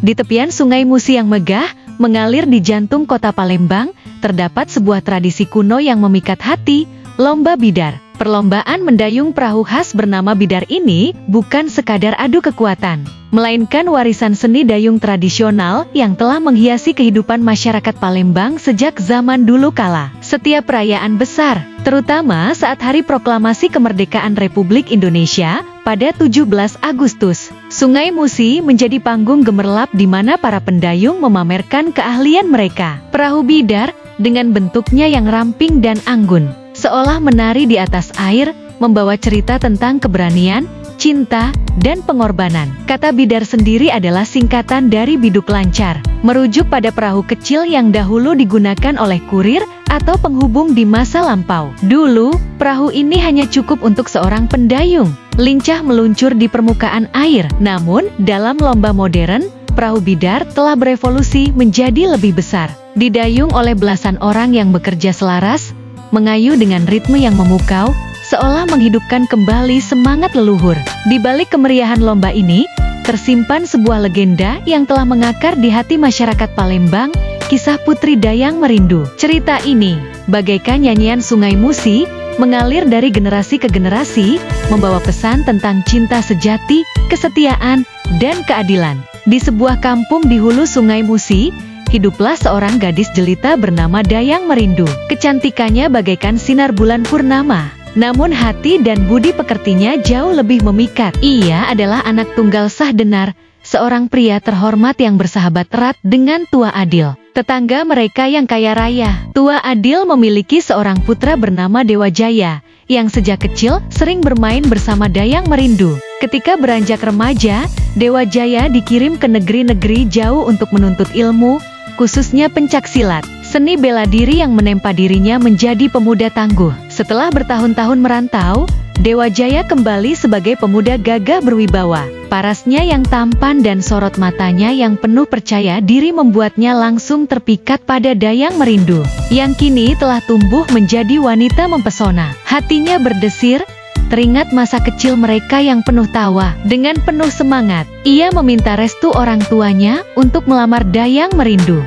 Di tepian Sungai Musi yang megah, mengalir di jantung kota Palembang, terdapat sebuah tradisi kuno yang memikat hati, lomba bidar. Perlombaan mendayung perahu khas bernama bidar ini bukan sekadar adu kekuatan, melainkan warisan seni dayung tradisional yang telah menghiasi kehidupan masyarakat Palembang sejak zaman dulu kala. Setiap perayaan besar, terutama saat Hari Proklamasi Kemerdekaan Republik Indonesia pada 17 Agustus, Sungai Musi menjadi panggung gemerlap di mana para pendayung memamerkan keahlian mereka. Perahu bidar, dengan bentuknya yang ramping dan anggun, seolah menari di atas air, membawa cerita tentang keberanian, cinta, dan pengorbanan. Kata bidar sendiri adalah singkatan dari biduk lancar, merujuk pada perahu kecil yang dahulu digunakan oleh kurir atau penghubung di masa lampau. Dulu, perahu ini hanya cukup untuk seorang pendayung, lincah meluncur di permukaan air. Namun, dalam lomba modern, perahu bidar telah berevolusi menjadi lebih besar, didayung oleh belasan orang yang bekerja selaras, mengayu dengan ritme yang memukau, seolah menghidupkan kembali semangat leluhur. Di balik kemeriahan lomba ini, tersimpan sebuah legenda yang telah mengakar di hati masyarakat Palembang, kisah Putri Dayang Merindu. Cerita ini, bagaikan nyanyian Sungai Musi, mengalir dari generasi ke generasi, membawa pesan tentang cinta sejati, kesetiaan, dan keadilan. Di sebuah kampung di hulu Sungai Musi, hiduplah seorang gadis jelita bernama Dayang Merindu. Kecantikannya bagaikan sinar bulan purnama, namun hati dan budi pekertinya jauh lebih memikat. Ia adalah anak tunggal Sahdenar, seorang pria terhormat yang bersahabat erat dengan Tua Adil, tetangga mereka yang kaya raya. Tua Adil memiliki seorang putra bernama Dewa Jaya, yang sejak kecil sering bermain bersama Dayang Merindu. Ketika beranjak remaja, Dewa Jaya dikirim ke negeri-negeri jauh untuk menuntut ilmu, khususnya pencaksilat, seni bela diri yang menempa dirinya menjadi pemuda tangguh. Setelah bertahun-tahun merantau, Dewa Jaya kembali sebagai pemuda gagah berwibawa. Parasnya yang tampan dan sorot matanya yang penuh percaya diri membuatnya langsung terpikat pada Dayang Merindu, yang kini telah tumbuh menjadi wanita mempesona. Hatinya berdesir, teringat masa kecil mereka yang penuh tawa. Dengan penuh semangat, ia meminta restu orang tuanya untuk melamar Dayang Merindu.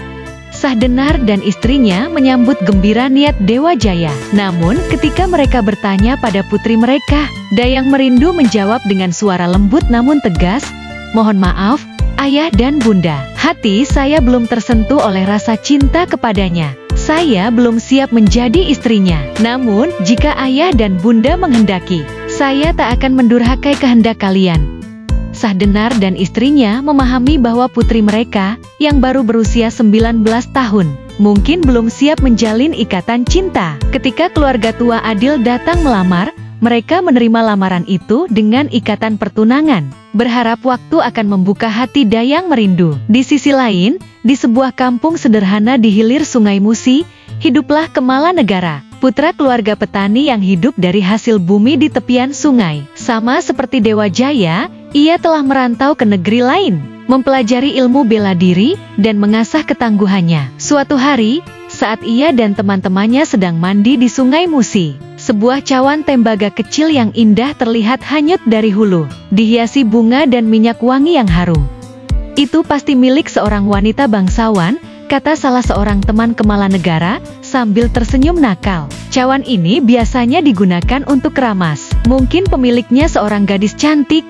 Sahdenar dan istrinya menyambut gembira niat Dewa Jaya. Namun, ketika mereka bertanya pada putri mereka, Dayang Merindu menjawab dengan suara lembut namun tegas, "Mohon maaf, ayah dan bunda. Hati saya belum tersentuh oleh rasa cinta kepadanya. Saya belum siap menjadi istrinya. Namun, jika ayah dan bunda menghendaki, saya tak akan mendurhakai kehendak kalian." Sahdenar dan istrinya memahami bahwa putri mereka, yang baru berusia 19 tahun, mungkin belum siap menjalin ikatan cinta. Ketika keluarga Tua Adil datang melamar, mereka menerima lamaran itu dengan ikatan pertunangan, berharap waktu akan membuka hati Dayang Merindu. Di sisi lain, di sebuah kampung sederhana di hilir Sungai Musi, hiduplah Kemala Negara, putra keluarga petani yang hidup dari hasil bumi di tepian sungai. Sama seperti Dewa Jaya, ia telah merantau ke negeri lain, mempelajari ilmu bela diri, dan mengasah ketangguhannya. Suatu hari, saat ia dan teman-temannya sedang mandi di Sungai Musi, sebuah cawan tembaga kecil yang indah terlihat hanyut dari hulu, dihiasi bunga dan minyak wangi yang harum. "Itu pasti milik seorang wanita bangsawan," kata salah seorang teman Kemala Negara, sambil tersenyum nakal. "Cawan ini biasanya digunakan untuk keramas. Mungkin pemiliknya seorang gadis cantik."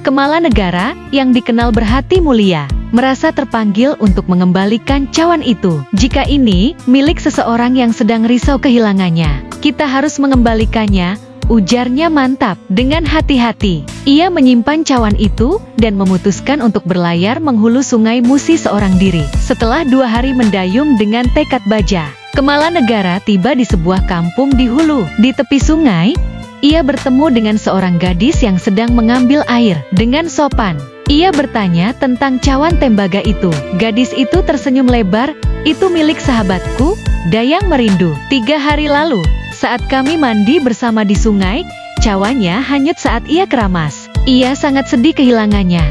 Kemala Negara, yang dikenal berhati mulia, merasa terpanggil untuk mengembalikan cawan itu. "Jika ini milik seseorang yang sedang risau kehilangannya, kita harus mengembalikannya," ujarnya mantap. Dengan hati-hati, ia menyimpan cawan itu, dan memutuskan untuk berlayar menghulu Sungai Musi seorang diri. Setelah 2 hari mendayung dengan tekad baja, Kemala Negara tiba di sebuah kampung di hulu. Di tepi sungai, ia bertemu dengan seorang gadis yang sedang mengambil air. Dengan sopan, ia bertanya tentang cawan tembaga itu. Gadis itu tersenyum lebar, "Itu milik sahabatku, Dayang Merindu. 3 hari lalu, saat kami mandi bersama di sungai, cawannya hanyut saat ia keramas. Ia sangat sedih kehilangannya."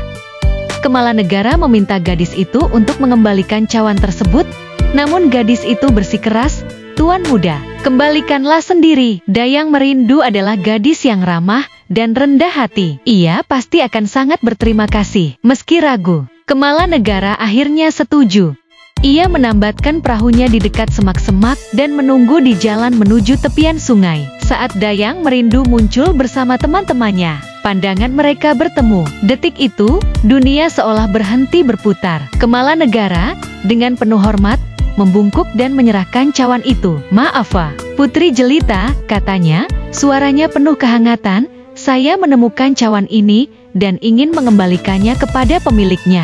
Kemala Negara meminta gadis itu untuk mengembalikan cawan tersebut, namun gadis itu bersikeras, "Tuan muda, kembalikanlah sendiri." Dayang Merindu adalah gadis yang ramah dan rendah hati. Ia pasti akan sangat berterima kasih. Meski ragu, Kemala Negara akhirnya setuju. Ia menambatkan perahunya di dekat semak-semak dan menunggu di jalan menuju tepian sungai. Saat Dayang Merindu muncul bersama teman-temannya, pandangan mereka bertemu. Detik itu, dunia seolah berhenti berputar. Kemala Negara, dengan penuh hormat, membungkuk dan menyerahkan cawan itu. "Maaf, Putri Jelita," katanya, suaranya penuh kehangatan, "saya menemukan cawan ini dan ingin mengembalikannya kepada pemiliknya."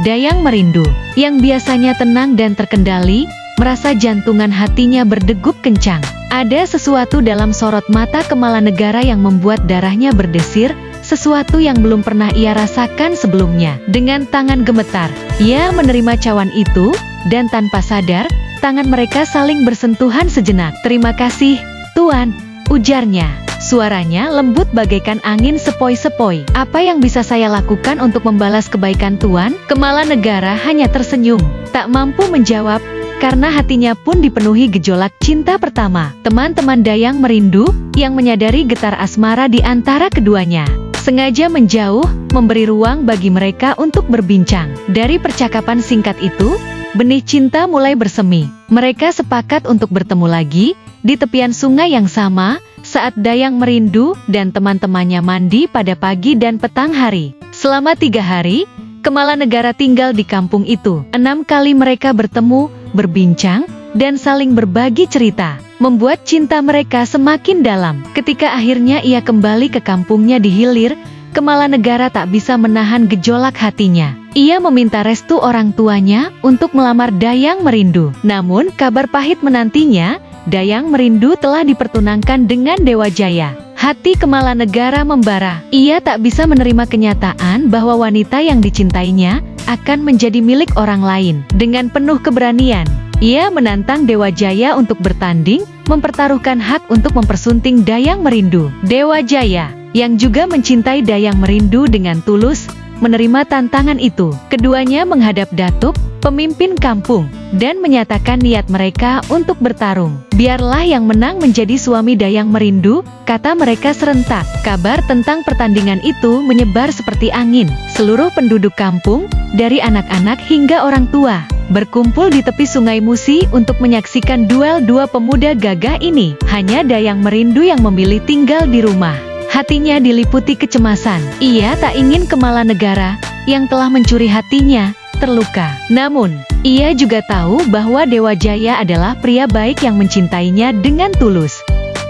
Dayang Merindu, yang biasanya tenang dan terkendali, merasa jantungan hatinya berdegup kencang. Ada sesuatu dalam sorot mata Kemala Negara yang membuat darahnya berdesir, sesuatu yang belum pernah ia rasakan sebelumnya. Dengan tangan gemetar, ia menerima cawan itu, dan tanpa sadar, tangan mereka saling bersentuhan sejenak. "Terima kasih, Tuan," ujarnya. Suaranya lembut bagaikan angin sepoi-sepoi. "Apa yang bisa saya lakukan untuk membalas kebaikan Tuan?" Kemala Negara hanya tersenyum, tak mampu menjawab, karena hatinya pun dipenuhi gejolak cinta pertama. Teman-teman Dayang Merindu, yang menyadari getar asmara di antara keduanya, sengaja menjauh, memberi ruang bagi mereka untuk berbincang. Dari percakapan singkat itu, benih cinta mulai bersemi. Mereka sepakat untuk bertemu lagi, di tepian sungai yang sama, saat Dayang Merindu dan teman-temannya mandi pada pagi dan petang hari. Selama 3 hari, Kemala Negara tinggal di kampung itu. 6 kali mereka bertemu, berbincang, dan saling berbagi cerita, membuat cinta mereka semakin dalam. Ketika akhirnya ia kembali ke kampungnya di hilir, Kemala Negara tak bisa menahan gejolak hatinya. Ia meminta restu orang tuanya untuk melamar Dayang Merindu. Namun kabar pahit menantinya, Dayang Merindu telah dipertunangkan dengan Dewa Jaya. Hati Kemala Negara membara. Ia tak bisa menerima kenyataan bahwa wanita yang dicintainya akan menjadi milik orang lain. Dengan penuh keberanian, ia menantang Dewa Jaya untuk bertanding, mempertaruhkan hak untuk mempersunting Dayang Merindu. Dewa Jaya, yang juga mencintai Dayang Merindu dengan tulus, menerima tantangan itu. Keduanya menghadap Datuk, pemimpin kampung, dan menyatakan niat mereka untuk bertarung. "Biarlah yang menang menjadi suami Dayang Merindu," kata mereka serentak. Kabar tentang pertandingan itu menyebar seperti angin. Seluruh penduduk kampung, dari anak-anak hingga orang tua, berkumpul di tepi Sungai Musi untuk menyaksikan duel dua pemuda gagah ini. Hanya Dayang Merindu yang memilih tinggal di rumah. Hatinya diliputi kecemasan. Ia tak ingin Kemala Negara, yang telah mencuri hatinya, terluka. Namun, ia juga tahu bahwa Dewa Jaya adalah pria baik yang mencintainya dengan tulus.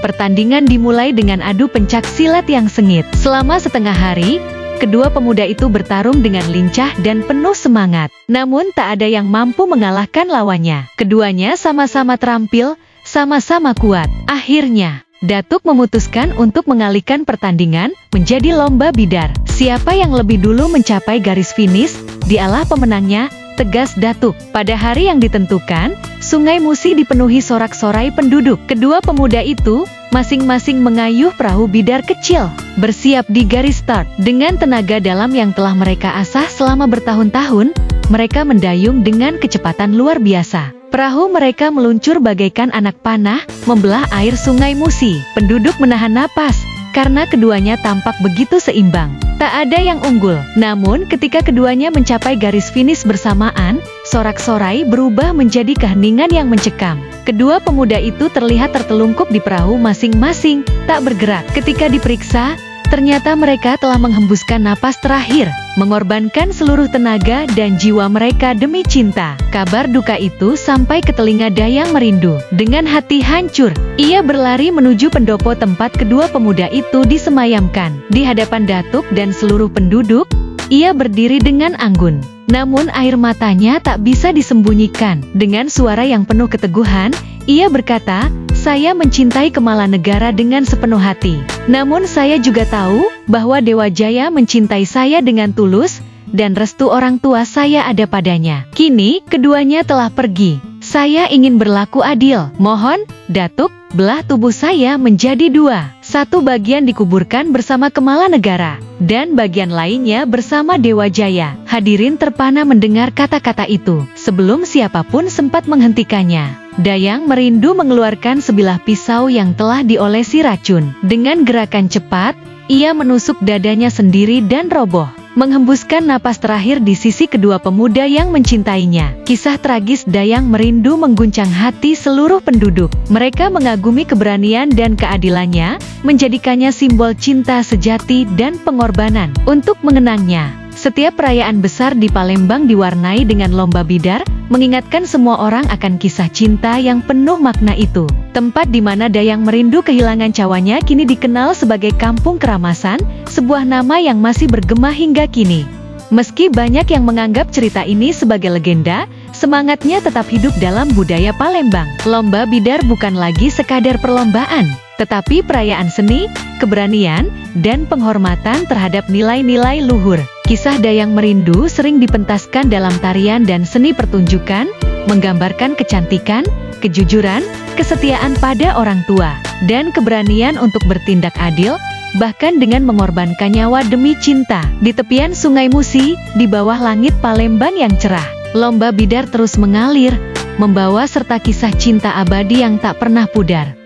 Pertandingan dimulai dengan adu pencak silat yang sengit. Selama setengah hari, kedua pemuda itu bertarung dengan lincah dan penuh semangat. Namun tak ada yang mampu mengalahkan lawannya. Keduanya sama-sama terampil, sama-sama kuat. Akhirnya, Datuk memutuskan untuk mengalihkan pertandingan menjadi lomba bidar. Siapa yang lebih dulu mencapai garis finish, dialah pemenangnya, tegas Datuk. Pada hari yang ditentukan, Sungai Musi dipenuhi sorak-sorai penduduk. Kedua pemuda itu, masing-masing mengayuh perahu bidar kecil, bersiap di garis start. Dengan tenaga dalam yang telah mereka asah selama bertahun-tahun, mereka mendayung dengan kecepatan luar biasa. Perahu mereka meluncur bagaikan anak panah, membelah air Sungai Musi. Penduduk menahan napas, karena keduanya tampak begitu seimbang. Tak ada yang unggul. Namun ketika keduanya mencapai garis finish bersamaan, sorak-sorai berubah menjadi keheningan yang mencekam. Kedua pemuda itu terlihat tertelungkup di perahu masing-masing, tak bergerak. Ketika diperiksa, ternyata mereka telah menghembuskan napas terakhir, mengorbankan seluruh tenaga dan jiwa mereka demi cinta. Kabar duka itu sampai ke telinga Dayang Merindu. Dengan hati hancur, ia berlari menuju pendopo tempat kedua pemuda itu disemayamkan. Di hadapan Datuk dan seluruh penduduk, ia berdiri dengan anggun. Namun air matanya tak bisa disembunyikan. Dengan suara yang penuh keteguhan, ia berkata, "Saya mencintai Kemala Negara dengan sepenuh hati. Namun saya juga tahu bahwa Dewa Jaya mencintai saya dengan tulus, dan restu orang tua saya ada padanya. Kini, keduanya telah pergi. Saya ingin berlaku adil. Mohon, Datuk, belah tubuh saya menjadi 2. Satu bagian dikuburkan bersama Kemala Negara, dan bagian lainnya bersama Dewa Jaya." Hadirin terpana mendengar kata-kata itu. Sebelum siapapun sempat menghentikannya, Dayang Merindu mengeluarkan sebilah pisau yang telah diolesi racun. Dengan gerakan cepat, ia menusuk dadanya sendiri dan roboh. menghembuskan napas terakhir di sisi kedua pemuda yang mencintainya. Kisah tragis Dayang Merindu mengguncang hati seluruh penduduk. Mereka mengagumi keberanian dan keadilannya, menjadikannya simbol cinta sejati dan pengorbanan. Untuk mengenangnya, setiap perayaan besar di Palembang diwarnai dengan lomba bidar, mengingatkan semua orang akan kisah cinta yang penuh makna itu. Tempat di mana Dayang Merindu kehilangan cawanya kini dikenal sebagai Kampung Keramasan, sebuah nama yang masih bergema hingga kini. Meski banyak yang menganggap cerita ini sebagai legenda, semangatnya tetap hidup dalam budaya Palembang. Lomba bidar bukan lagi sekadar perlombaan, tetapi perayaan seni, keberanian, dan penghormatan terhadap nilai-nilai luhur. Kisah Dayang Merindu sering dipentaskan dalam tarian dan seni pertunjukan, menggambarkan kecantikan, kejujuran, kesetiaan pada orang tua, dan keberanian untuk bertindak adil, bahkan dengan mengorbankan nyawa demi cinta. Di tepian Sungai Musi, di bawah langit Palembang yang cerah, lomba bidar terus mengalir, membawa serta kisah cinta abadi yang tak pernah pudar.